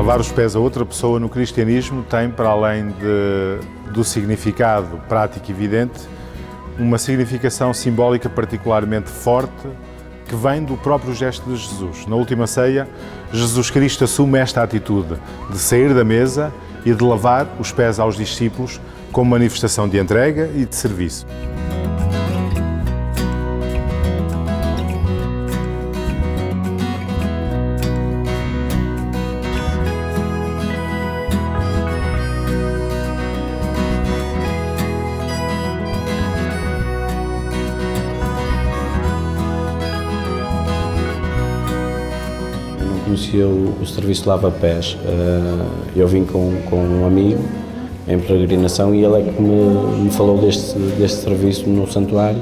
Lavar os pés a outra pessoa no cristianismo tem, para além do significado prático e evidente, uma significação simbólica particularmente forte que vem do próprio gesto de Jesus. Na última ceia, Jesus Cristo assume esta atitude de sair da mesa e de lavar os pés aos discípulos como manifestação de entrega e de serviço. Conhecia o serviço de lava-pés. Eu vim com um amigo em peregrinação e ele é que me falou deste serviço no santuário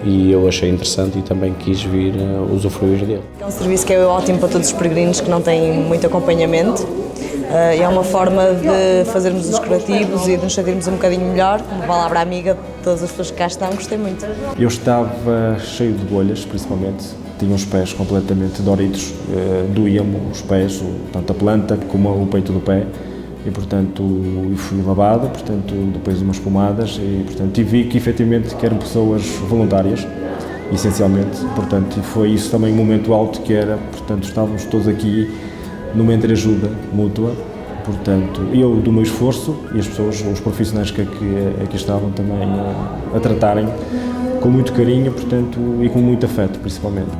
e eu achei interessante e também quis vir usufruir dele. É um serviço que é ótimo para todos os peregrinos que não têm muito acompanhamento. É uma forma de fazermos os curativos e de nos sentirmos um bocadinho melhor. Uma palavra amiga de todas as pessoas que cá estão, gostei muito. Eu estava cheio de bolhas, principalmente. Tinha os pés completamente doridos, doíam-me os pés, tanto a planta como o peito do pé, e portanto fui lavado, portanto depois de umas pomadas, e portanto e vi que efetivamente que eram pessoas voluntárias, essencialmente, portanto e foi isso também um momento alto que era, portanto estávamos todos aqui numa entreajuda mútua, portanto eu do meu esforço e as pessoas, os profissionais que aqui estavam também a tratarem com muito carinho, portanto, e com muito afeto, principalmente.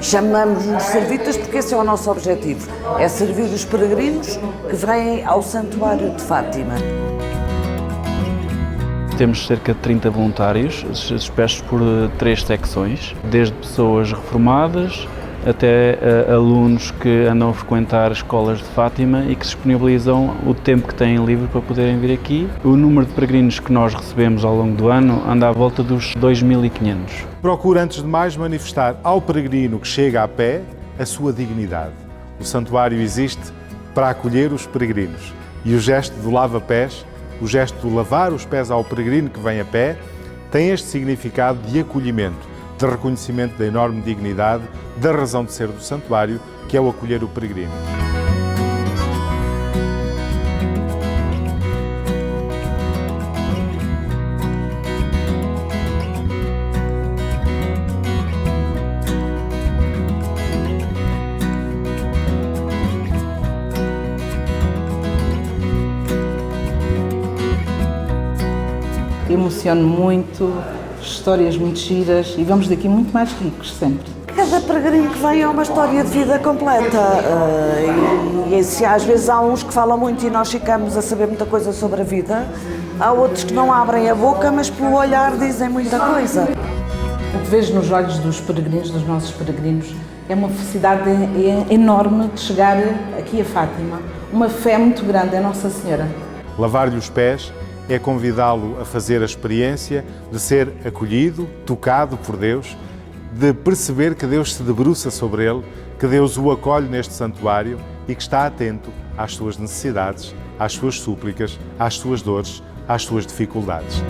Chamamos-nos servitas porque esse é o nosso objetivo, é servir os peregrinos que vêm ao Santuário de Fátima. Temos cerca de 30 voluntários, dispersos por 3 secções, desde pessoas reformadas até alunos que andam a frequentar escolas de Fátima e que disponibilizam o tempo que têm livre para poderem vir aqui. O número de peregrinos que nós recebemos ao longo do ano anda à volta dos 2.500. Procura, antes de mais, manifestar ao peregrino que chega a pé a sua dignidade. O santuário existe para acolher os peregrinos e o gesto do lava-pés, o gesto de lavar os pés ao peregrino que vem a pé, tem este significado de acolhimento, de reconhecimento da enorme dignidade, da razão de ser do santuário, que é o acolher o peregrino. Emociono muito, histórias muito giras e vamos daqui muito mais ricos sempre. Cada peregrino que vem é uma história de vida completa e às vezes há uns que falam muito e nós ficamos a saber muita coisa sobre a vida, há outros que não abrem a boca, mas pelo olhar dizem muita coisa. O que vejo nos olhos dos peregrinos, dos nossos peregrinos, é uma felicidade enorme de chegar aqui a Fátima, uma fé muito grande em Nossa Senhora. Lavar-lhe os pés é convidá-lo a fazer a experiência de ser acolhido, tocado por Deus, de perceber que Deus se debruça sobre ele, que Deus o acolhe neste santuário e que está atento às suas necessidades, às suas súplicas, às suas dores, às suas dificuldades.